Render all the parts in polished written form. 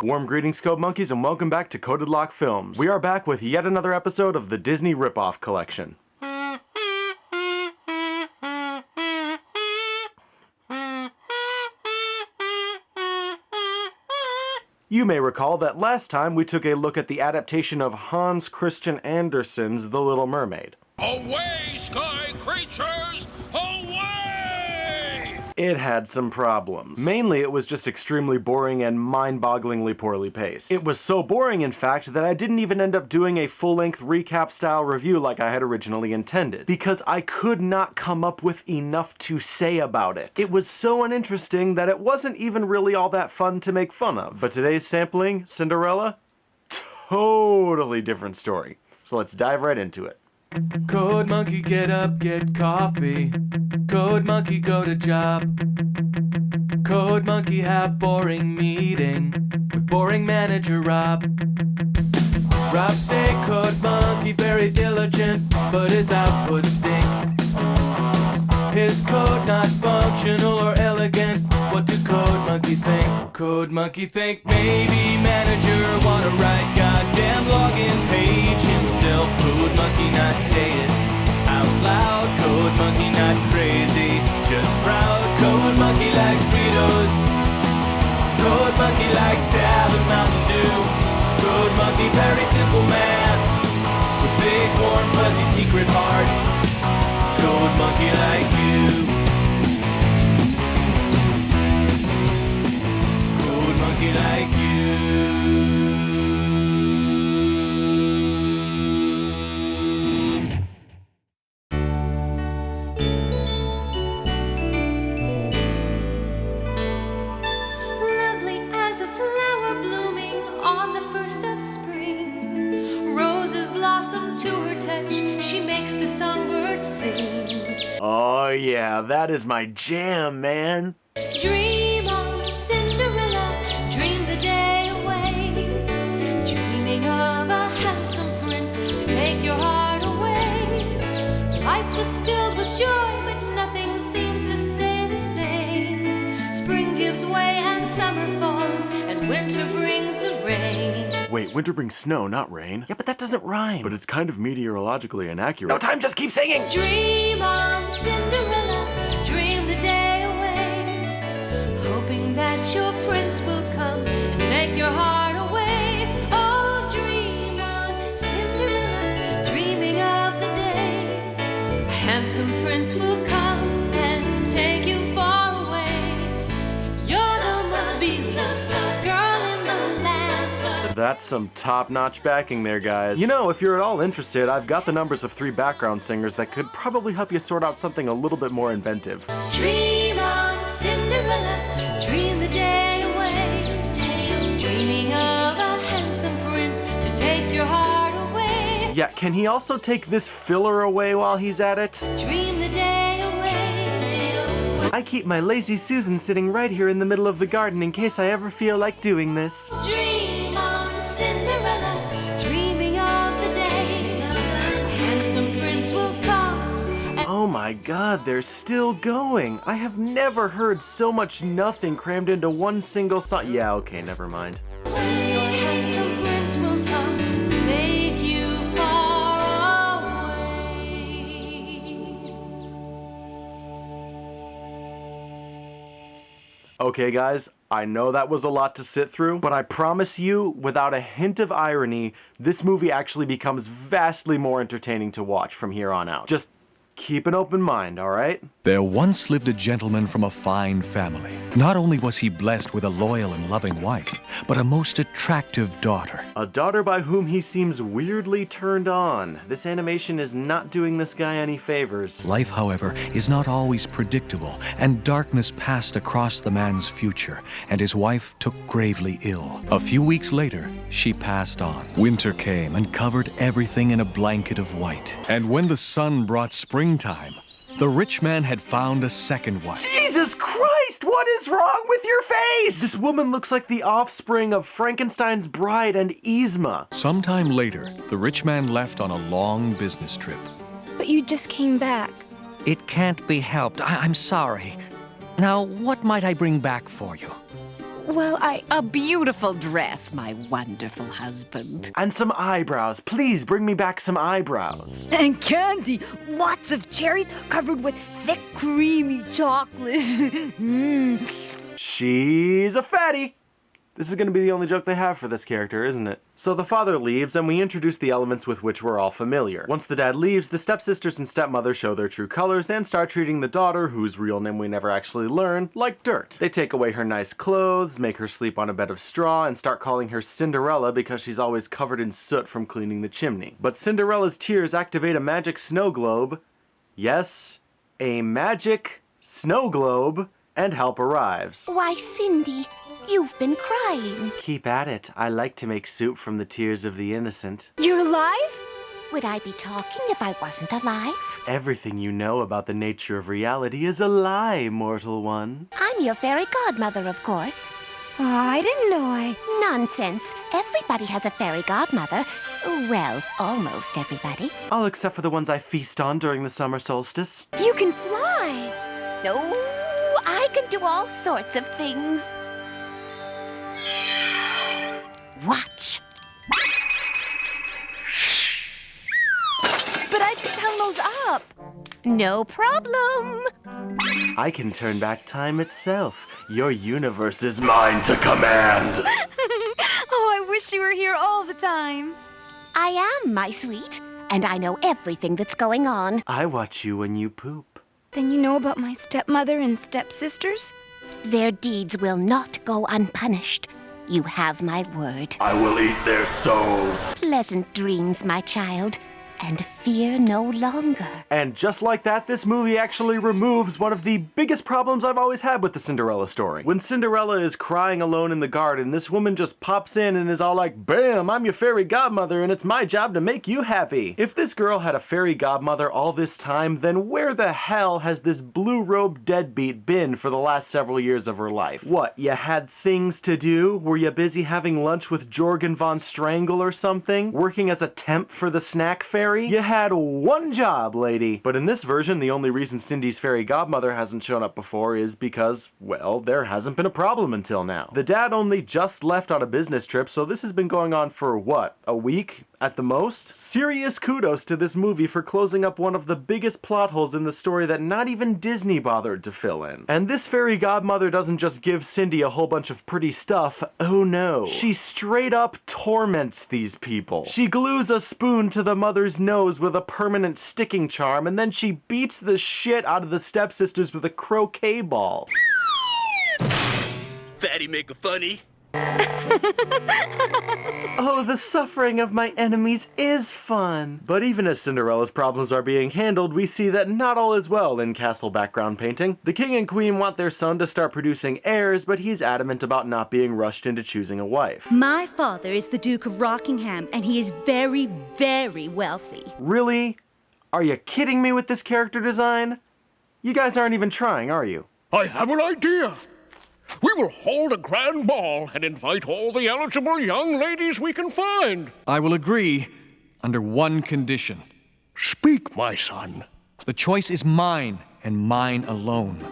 Warm greetings, Code Monkeys, and welcome back to CodedLockFilms. We are back with yet another episode of the Disney Ripoff Collection. You may recall that last time we took a look at the adaptation of Hans Christian Andersen's The Little Mermaid. Away, sky creatures! Away! It had some problems. Mainly, it was just extremely boring and mind-bogglingly poorly paced. It was so boring, in fact, that I didn't even end up doing a full-length recap-style review like I had originally intended, because I could not come up with enough to say about it. It was so uninteresting that it wasn't even really all that fun to make fun of. But today's sampling, Cinderella, totally different story. So let's dive right into it. Code Monkey, get up, get coffee. Code Monkey, go to job. Code Monkey, have boring meeting with boring manager Rob. Rob say Code Monkey very diligent, but his output stink. His code not functional or elegant. What do Code Monkey think? Code Monkey think maybe manager wanna write goddamn login page himself. Code Monkey not say it out loud. Code Monkey not crazy, just proud. Code Monkey like Fritos. Code Monkey like Tab and Mountain Dew. Code Monkey very simple man with big warm fuzzy secret heart. Code Monkey like you. Code Monkey like you. Lovely as a flower blooming on the first of spring. Roses blossom to her touch, she makes the songbird sing. Oh yeah, that is my jam, man. Dream on, Cinderella, dream the day away. Dreaming of a handsome prince to take your heart away. Life is filled with joy, but nothing seems to stay the same. Spring gives way and summer falls, and winter brings the rain. Wait, winter brings snow, not rain. Yeah, but that doesn't rhyme. But it's kind of meteorologically inaccurate. No time, just keep singing! Dream on, Cinderella, dream the day away. Hoping that your prince will come and take your heart away. Oh, dream on, Cinderella, dreaming of the day. A handsome prince will come and take you far away. You're the most beautiful girl in the land. That's some top-notch backing there, guys. You know, if you're at all interested, I've got the numbers of 3 background singers that could probably help you sort out something a little bit more inventive. Dream on, Cinderella, dream the day away. Dreaming of a handsome prince to take your heart away. Yeah, can he also take this filler away while he's at it? Dream the day away. I keep my lazy Susan sitting right here in the middle of the garden in case I ever feel like doing this. Dream on, Cinderella, dreaming of the day. A handsome prince will come. Oh my god, they're still going. I have never heard so much nothing crammed into one single song. Yeah, okay, never mind. Your handsome prince will come, take you far away. Okay guys, I know that was a lot to sit through, but I promise you, without a hint of irony, this movie actually becomes vastly more entertaining to watch from here on out. Just keep an open mind, alright? There once lived a gentleman from a fine family. Not only was he blessed with a loyal and loving wife, but a most attractive daughter. A daughter by whom he seems weirdly turned on. This animation is not doing this guy any favors. Life, however, is not always predictable, and darkness passed across the man's future, and his wife took gravely ill. A few weeks later, she passed on. Winter came and covered everything in a blanket of white. And when the sun brought springtime, the rich man had found a second wife. Jesus Christ, what is wrong with your face? This woman looks like the offspring of Frankenstein's bride and Yzma. Sometime later, the rich man left on a long business trip. But you just came back. It can't be helped. I'm sorry. Now, what might I bring back for you? Well, A beautiful dress, my wonderful husband. And some eyebrows. Please bring me back some eyebrows. And candy! Lots of cherries covered with thick, creamy chocolate. She's a fatty. This is going to be the only joke they have for this character, isn't it? So the father leaves, and we introduce the elements with which we're all familiar. Once the dad leaves, the stepsisters and stepmother show their true colors and start treating the daughter, whose real name we never actually learn, like dirt. They take away her nice clothes, make her sleep on a bed of straw, and start calling her Cinderella because she's always covered in soot from cleaning the chimney. But Cinderella's tears activate a magic snow globe. Yes, a magic snow globe, and help arrives. Why, Cindy, you've been crying. Keep at it. I like to make soup from the tears of the innocent. You're alive? Would I be talking if I wasn't alive? Everything you know about the nature of reality is a lie, mortal one. I'm your fairy godmother, of course. Oh, I didn't know Nonsense. Everybody has a fairy godmother. Well, almost everybody. All except for the ones I feast on during the summer solstice. You can fly! Oh, I can do all sorts of things. Watch. But I just hung those up. No problem. I can turn back time itself. Your universe is mine to command. Oh, I wish you were here all the time. I am, my sweet, and I know everything that's going on. I watch you when you poop. Then you know about my stepmother and stepsisters? Their deeds will not go unpunished. You have my word. I will eat their souls. Pleasant dreams, my child, and fear no longer. And just like that, this movie actually removes one of the biggest problems I've always had with the Cinderella story. When Cinderella is crying alone in the garden, this woman just pops in and is all like, "Bam, I'm your fairy godmother and it's my job to make you happy." If this girl had a fairy godmother all this time, then where the hell has this blue-robed deadbeat been for the last several years of her life? What, you had things to do? Were you busy having lunch with Jorgen von Strangle or something? Working as a temp for the snack fairy? You had one job, lady. But in this version, the only reason Cindy's fairy godmother hasn't shown up before is because, well, there hasn't been a problem until now. The dad only just left on a business trip, so this has been going on for, what, a week at the most? Serious kudos to this movie for closing up one of the biggest plot holes in the story that not even Disney bothered to fill in. And this fairy godmother doesn't just give Cindy a whole bunch of pretty stuff, oh no. She straight up torments these people. She glues a spoon to the mother's nose with a permanent sticking charm, and then she beats the shit out of the stepsisters with a croquet ball. Fatty make a funny. Oh, the suffering of my enemies is fun. But even as Cinderella's problems are being handled, we see that not all is well in castle background painting. The king and queen want their son to start producing heirs, but he's adamant about not being rushed into choosing a wife. My father is the Duke of Rockingham, and he is very, very wealthy. Really? Are you kidding me with this character design? You guys aren't even trying, are you? I have an idea. We will hold a grand ball and invite all the eligible young ladies we can find. I will agree under one condition. Speak, my son. The choice is mine and mine alone.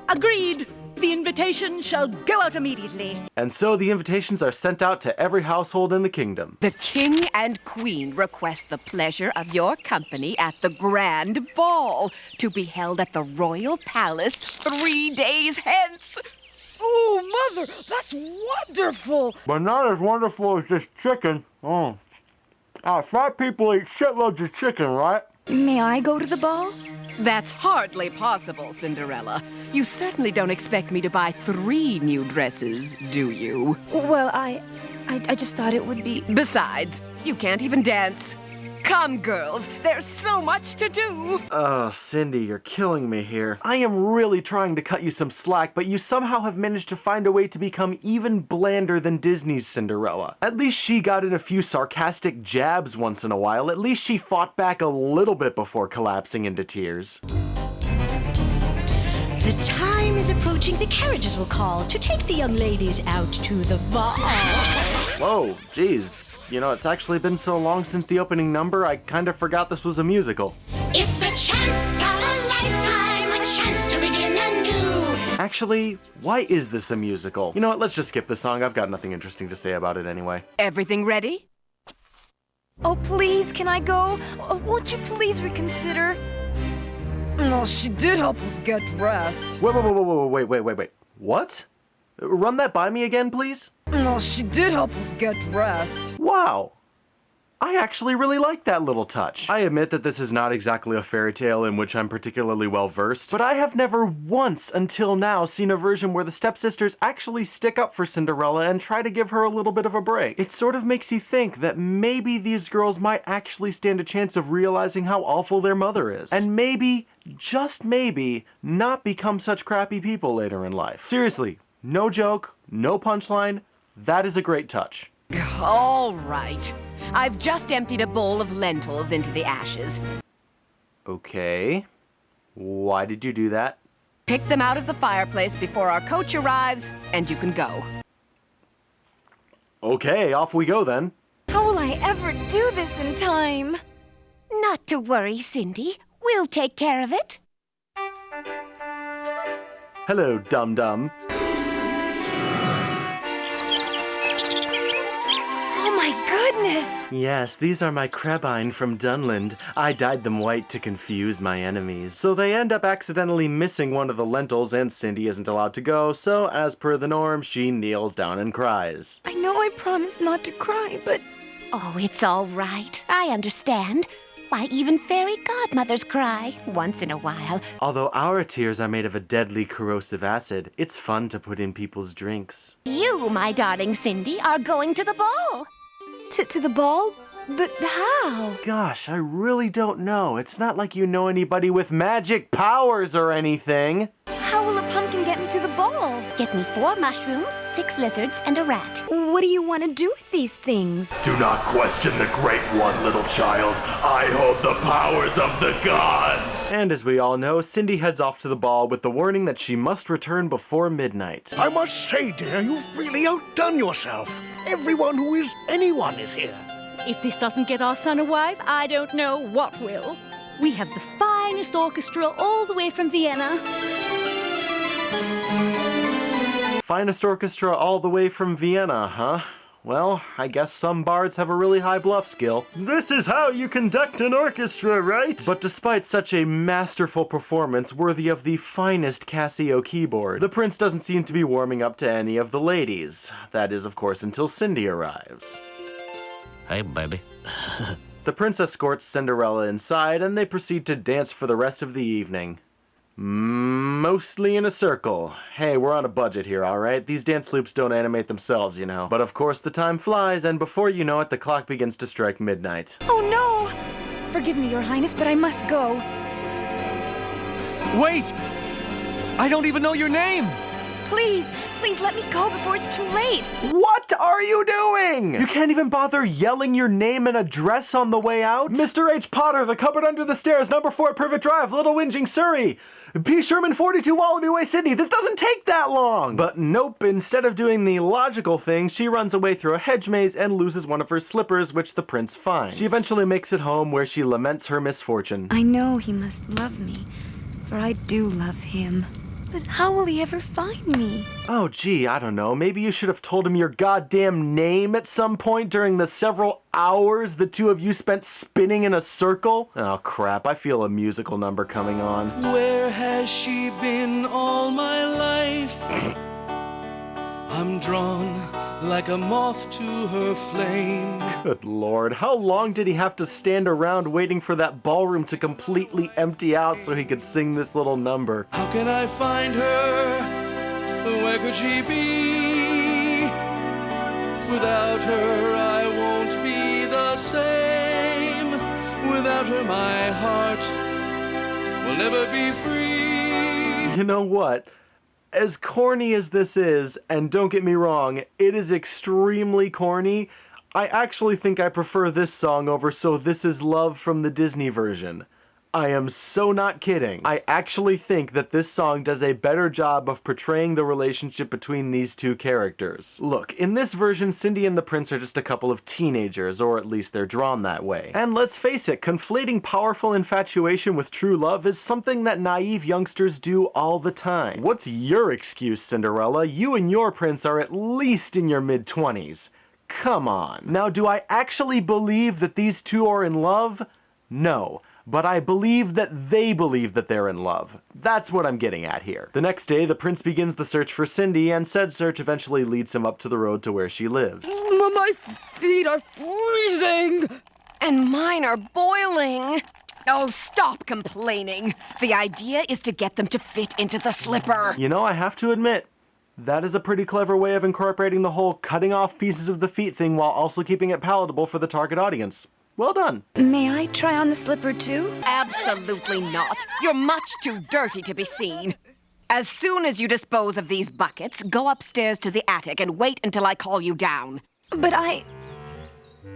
Agreed. The invitation shall go out immediately. And so the invitations are sent out to every household in the kingdom. The king and queen request the pleasure of your company at the grand ball to be held at the royal palace 3 days hence. Oh, Mother, that's wonderful. But not as wonderful as this chicken. Oh. Fat people eat shitloads of chicken, right? May I go to the ball? That's hardly possible, Cinderella. You certainly don't expect me to buy 3 new dresses, do you? Well, I just thought it would be... Besides, you can't even dance. Come, girls, there's so much to do. Oh, Cindy, you're killing me here. I am really trying to cut you some slack, but you somehow have managed to find a way to become even blander than Disney's Cinderella. At least she got in a few sarcastic jabs once in a while. At least she fought back a little bit before collapsing into tears. The time is approaching. The carriages will call to take the young ladies out to the ball. Whoa, geez. You know, it's actually been so long since the opening number, I kind of forgot this was a musical. It's the chance of a lifetime, a chance to begin anew. Actually, why is this a musical? You know what, let's just skip the song. I've got nothing interesting to say about it anyway. Everything ready? Oh, please, can I go? Oh, won't you please reconsider? Well, she did help us get dressed. Wait. What? Run that by me again, please? Well, she did help us get dressed. Wow. I actually really like that little touch. I admit that this is not exactly a fairy tale in which I'm particularly well versed, but I have never once until now seen a version where the stepsisters actually stick up for Cinderella and try to give her a little bit of a break. It sort of makes you think that maybe these girls might actually stand a chance of realizing how awful their mother is. And maybe, just maybe, not become such crappy people later in life. Seriously, no joke, no punchline, that is a great touch. All right. I've just emptied a bowl of lentils into the ashes. Okay. Why did you do that? Pick them out of the fireplace before our coach arrives, and you can go. Okay, off we go then. How will I ever do this in time? Not to worry, Cindy. We'll take care of it. Hello, dum-dum. Oh my goodness! Yes, these are my crabine from Dunland. I dyed them white to confuse my enemies. So they end up accidentally missing one of the lentils and Cindy isn't allowed to go, so as per the norm, she kneels down and cries. I know I promised not to cry, but... Oh, it's all right. I understand. Why, even fairy godmothers cry once in a while. Although our tears are made of a deadly corrosive acid, it's fun to put in people's drinks. You, my darling Cindy, are going to the ball. To the ball? But how? Gosh, I really don't know. It's not like you know anybody with magic powers or anything. How will a pumpkin get into the ball? Get me 4 mushrooms, 6 lizards, and a rat. What do you want to do with these things? Do not question the Great One, little child. I hold the powers of the gods. And as we all know, Cindy heads off to the ball with the warning that she must return before midnight. I must say, dear, you've really outdone yourself. Everyone who is anyone is here. If this doesn't get our son a wife, I don't know what will. We have the finest orchestra all the way from Vienna. Finest orchestra all the way from Vienna, huh? Well, I guess some bards have a really high bluff skill. This is how you conduct an orchestra, right? But despite such a masterful performance worthy of the finest Casio keyboard, the prince doesn't seem to be warming up to any of the ladies. That is, of course, until Cindy arrives. Hey, baby. The prince escorts Cinderella inside, and they proceed to dance for the rest of the evening. Mostly in a circle. Hey, we're on a budget here, alright? These dance loops don't animate themselves, you know. But of course the time flies, and before you know it, the clock begins to strike midnight. Oh no! Forgive me, Your Highness, but I must go. Wait! I don't even know your name! Please let me go before it's too late. What are you doing? You can't even bother yelling your name and address on the way out? Mr. H. Potter, the cupboard under the stairs, number 4 Privet Drive, Little Whinging, Surrey. P. Sherman, 42 Wallaby Way, Sydney. This doesn't take that long. But nope, instead of doing the logical thing, she runs away through a hedge maze and loses one of her slippers, which the prince finds. She eventually makes it home where she laments her misfortune. I know he must love me, for I do love him. But how will he ever find me? Oh gee, I don't know. Maybe you should have told him your goddamn name at some point during the several hours the two of you spent spinning in a circle? Oh crap, I feel a musical number coming on. Where has she been all my life? I'm drawn like a moth to her flame. Good lord, how long did he have to stand around waiting for that ballroom to completely empty out so he could sing this little number? How can I find her? Where could she be? Without her I won't be the same. Without her my heart will never be free. You know what? As corny as this is, and don't get me wrong, it is extremely corny, I actually think I prefer this song over So This Is Love from the Disney version. I am so not kidding. I actually think that this song does a better job of portraying the relationship between these two characters. Look, in this version, Cindy and the prince are just a couple of teenagers, or at least they're drawn that way. And let's face it, conflating powerful infatuation with true love is something that naive youngsters do all the time. What's your excuse, Cinderella? You and your prince are at least in your mid-20s. Come on. Now, do I actually believe that these two are in love? No. But I believe that they believe that they're in love. That's what I'm getting at here. The next day, the prince begins the search for Cindy, and said search eventually leads him up to the road to where she lives. My feet are freezing! And mine are boiling. Oh, stop complaining. The idea is to get them to fit into the slipper. You know, I have to admit, that is a pretty clever way of incorporating the whole cutting off pieces of the feet thing while also keeping it palatable for the target audience. Well done. May I try on the slipper too? Absolutely not. You're much too dirty to be seen. As soon as you dispose of these buckets, go upstairs to the attic and wait until I call you down. But I...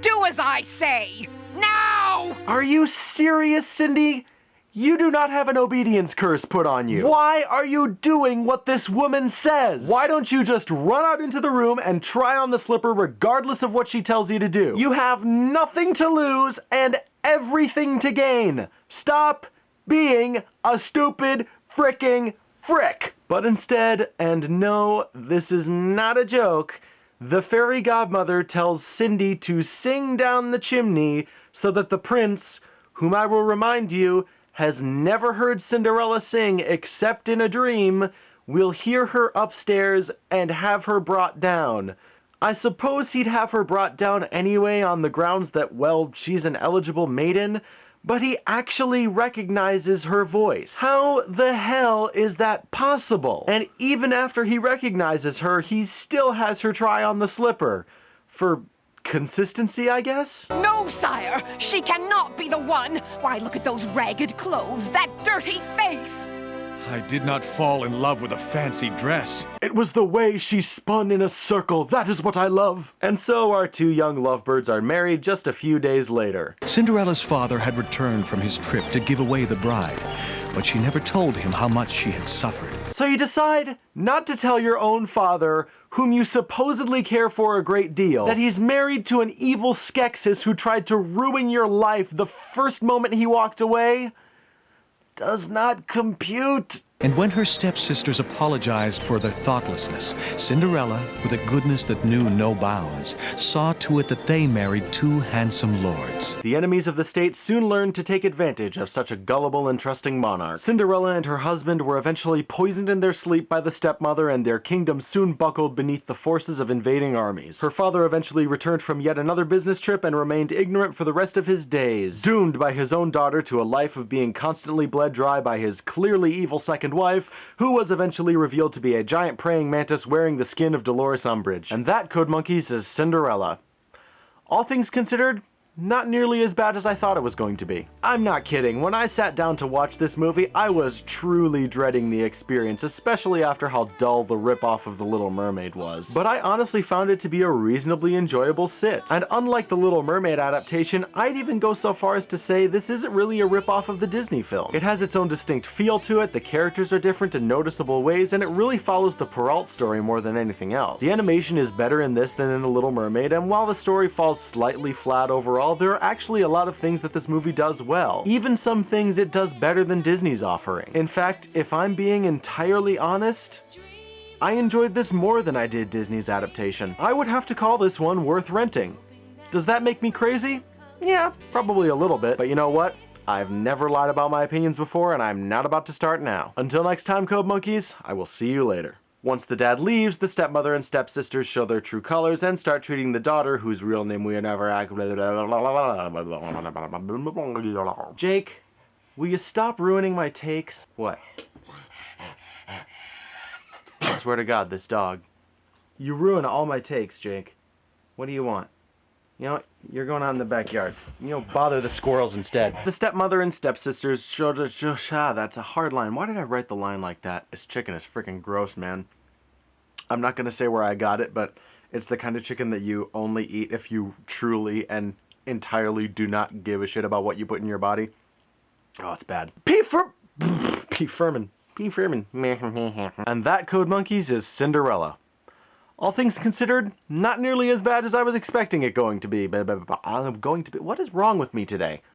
Do as I say! Now! Are you serious, Cindy? You do not have an obedience curse put on you. Why are you doing what this woman says? Why don't you just run out into the room and try on the slipper regardless of what she tells you to do? You have nothing to lose and everything to gain. Stop being a stupid fricking frick. But instead, and no, this is not a joke, the fairy godmother tells Cindy to sing down the chimney so that the prince, whom I will remind you, has never heard Cinderella sing except in a dream, will hear her upstairs and have her brought down. I suppose he'd have her brought down anyway on the grounds that, well, she's an eligible maiden, but he actually recognizes her voice. How the hell is that possible? And even after he recognizes her, he still has her try on the slipper. For consistency, I guess? No, sire! She cannot be the one! Why, look at those ragged clothes, that dirty face! I did not fall in love with a fancy dress. It was the way she spun in a circle. That is what I love. And so our two young lovebirds are married just a few days later. Cinderella's father had returned from his trip to give away the bride, but she never told him how much she had suffered. So you decide not to tell your own father, whom you supposedly care for a great deal, that he's married to an evil Skeksis who tried to ruin your life the first moment he walked away? Does not compute. And when her stepsisters apologized for their thoughtlessness, Cinderella, with a goodness that knew no bounds, saw to it that they married two handsome lords. The enemies of the state soon learned to take advantage of such a gullible and trusting monarch. Cinderella and her husband were eventually poisoned in their sleep by the stepmother, and their kingdom soon buckled beneath the forces of invading armies. Her father eventually returned from yet another business trip and remained ignorant for the rest of his days, doomed by his own daughter to a life of being constantly bled dry by his clearly evil second wife, who was eventually revealed to be a giant praying mantis wearing the skin of Dolores Umbridge. And that, Code Monkeys, is Cinderella. All things considered, not nearly as bad as I thought it was going to be. I'm not kidding. When I sat down to watch this movie, I was truly dreading the experience, especially after how dull the ripoff of The Little Mermaid was. But I honestly found it to be a reasonably enjoyable sit. And unlike the Little Mermaid adaptation, I'd even go so far as to say this isn't really a ripoff of the Disney film. It has its own distinct feel to it, the characters are different in noticeable ways, and it really follows the Perrault story more than anything else. The animation is better in this than in The Little Mermaid, and while the story falls slightly flat overall, there are actually a lot of things that this movie does well. Even some things it does better than Disney's offering. In fact, if I'm being entirely honest, I enjoyed this more than I did Disney's adaptation. I would have to call this one worth renting. Does that make me crazy? Yeah, probably a little bit, but you know what? I've never lied about my opinions before, and I'm not about to start now. Until next time, Code Monkeys, I will see you later. Once the dad leaves, the stepmother and stepsisters show their true colors and start treating the daughter, whose real name we never Jake, will you stop ruining my takes? What? I swear to God, this dog. You ruin all my takes, Jake. What do you want? You know what? You're going out in the backyard. You know, bother the squirrels instead. The stepmother and stepsisters showed that's a hard line. Why did I write the line like that? This chicken is freaking gross, man. I'm not gonna say where I got it, but it's the kind of chicken that you only eat if you truly and entirely do not give a shit about what you put in your body. Oh, it's bad. P. Furman. And that, Code Monkeys, is Cinderella. All things considered, not nearly as bad as I was expecting it going to be. What is wrong with me today?